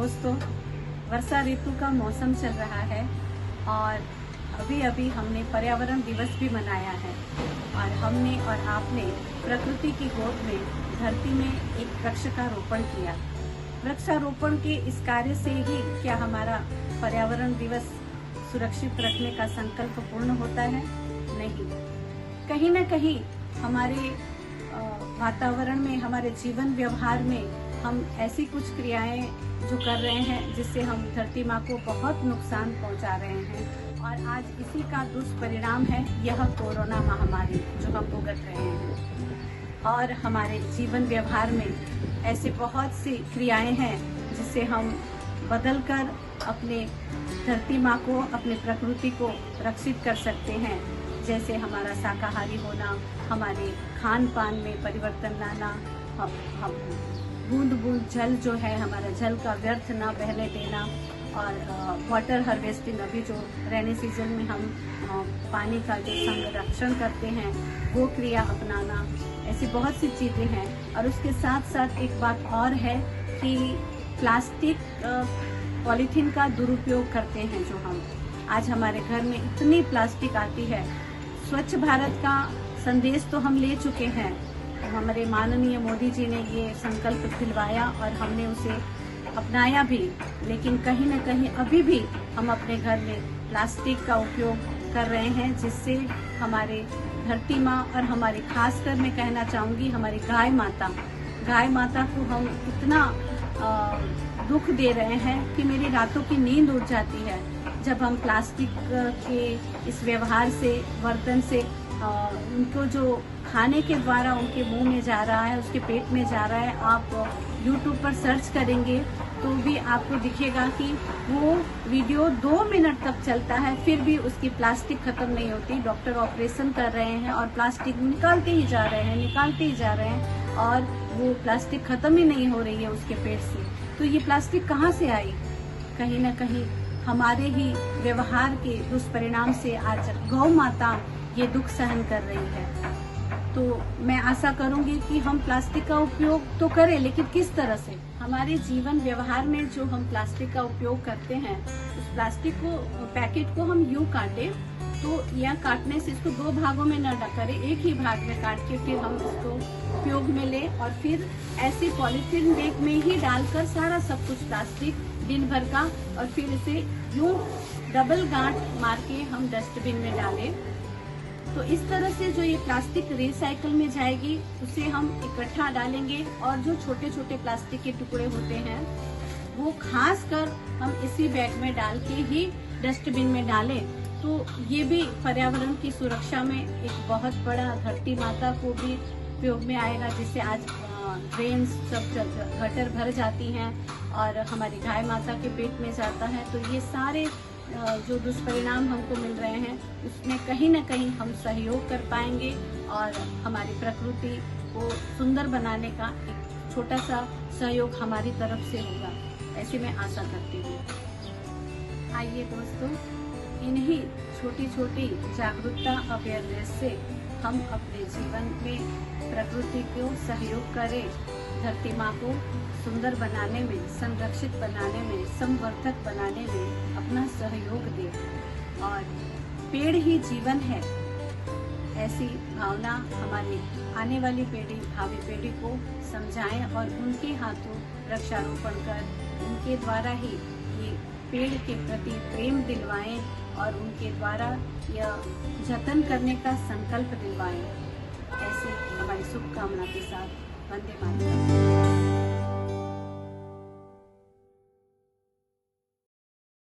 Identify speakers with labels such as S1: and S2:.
S1: दोस्तों, वर्षा ऋतु का मौसम चल रहा है और अभी अभी हमने पर्यावरण दिवस भी मनाया है और हमने और आपने प्रकृति की गोद में धरती में एक वृक्ष का रोपण किया। वृक्षारोपण के इस कार्य से ही क्या हमारा पर्यावरण दिवस सुरक्षित रखने का संकल्प पूर्ण होता है? नहीं। कहीं न कहीं हमारे वातावरण में, हमारे जीवन व्यवहार में हम ऐसी कुछ क्रियाएं जो कर रहे हैं जिससे हम धरती माँ को बहुत नुकसान पहुंचा रहे हैं और आज इसी का दुष्परिणाम है यह कोरोना महामारी जो हम भुगत रहे हैं। और हमारे जीवन व्यवहार में ऐसे बहुत सी क्रियाएं हैं जिससे हम बदलकर अपने धरती माँ को, अपने प्रकृति को रक्षित कर सकते हैं। जैसे हमारा शाकाहारी होना, हमारे खान पान में परिवर्तन लाना, हम बूंद बूंद जल जो है, हमारा जल का व्यर्थ ना बहने देना और वाटर हार्वेस्टिंग, अभी जो रेनी सीजन में हम पानी का जो संरक्षण करते हैं वो क्रिया अपनाना, ऐसी बहुत सी चीज़ें हैं। और उसके साथ साथ एक बात और है कि प्लास्टिक पॉलीथीन का दुरुपयोग करते हैं जो हम आज हमारे घर में इतनी प्लास्टिक आती है। स्वच्छ भारत का संदेश तो हम ले चुके हैं, हमारे माननीय मोदी जी ने ये संकल्प दिलवाया और हमने उसे अपनाया भी, लेकिन कहीं न कहीं अभी भी हम अपने घर में प्लास्टिक का उपयोग कर रहे हैं जिससे हमारे धरती माँ और हमारी, खासकर मैं कहना चाहूँगी हमारी गाय माता को हम इतना दुख दे रहे हैं कि मेरी रातों की नींद उड़ जाती है जब हम प्लास्टिक के इस व्यवहार से, बर्तन से उनको जो खाने के द्वारा उनके मुंह में जा रहा है, उसके पेट में जा रहा है। आप YouTube पर सर्च करेंगे तो भी आपको दिखेगा कि वो वीडियो 2 मिनट तक चलता है, फिर भी उसकी प्लास्टिक खत्म नहीं होती। डॉक्टर ऑपरेशन कर रहे हैं और प्लास्टिक निकालते ही जा रहे हैं और वो प्लास्टिक खत्म ही नहीं हो रही है उसके पेट से। तो ये प्लास्टिक कहाँ से आई? कहीं न कहीं हमारे ही व्यवहार के दुष्परिणाम से आज गौ माता ये दुख सहन कर रही है। तो मैं आशा करूंगी कि हम प्लास्टिक का उपयोग तो करें, लेकिन किस तरह से? हमारे जीवन व्यवहार में जो हम प्लास्टिक का उपयोग करते हैं, उस प्लास्टिक को, पैकेट को हम यूं काटें तो यह काटने से इसको 2 भागों में न करें, एक ही भाग में काट के फिर हम इसको उपयोग में लें और फिर ऐसी पॉलीथीन बैग में ही डालकर सारा सब कुछ प्लास्टिक दिन भर का, और फिर इसे यूं डबल गांठ मार के हम डस्टबिन में डालें। तो इस तरह से जो ये प्लास्टिक रिसाइकल में जाएगी उसे हम इकट्ठा डालेंगे और जो छोटे छोटे प्लास्टिक के टुकड़े होते हैं वो खास कर हम इसी बैग में डाल के ही डस्टबिन में डालें। तो ये भी पर्यावरण की सुरक्षा में एक बहुत बड़ा, धरती माता को भी उपयोग में आएगा, जिससे आज ड्रेन सब गटर भर जाती हैं और हमारी गाय माता के पेट में जाता है। तो ये सारे जो दुष्परिणाम हमको मिल रहे हैं उसमें कहीं न कहीं हम सहयोग कर पाएंगे और हमारी प्रकृति को सुंदर बनाने का एक छोटा सा सहयोग हमारी तरफ से होगा, ऐसी मैं आशा करती हूँ। आइए दोस्तों, इन्हीं छोटी छोटी जागरूकता, अवेयरनेस से हम अपने जीवन में प्रकृति को सहयोग करें, धरती माँ को सुंदर बनाने में, संरक्षित बनाने में, संवर्धक बनाने में अपना सहयोग दें। और पेड़ ही जीवन है, ऐसी भावना हमारी आने वाली पीढ़ी, भावी पीढ़ी को समझाएं और उनके हाथों वृक्षारोपण कर उनके द्वारा ही ये पेड़ के प्रति प्रेम दिलवाएं और उनके द्वारा यह जतन करने का संकल्प दिलवाएं। ऐसी हमारी शुभकामना के साथ वंदे मातरम।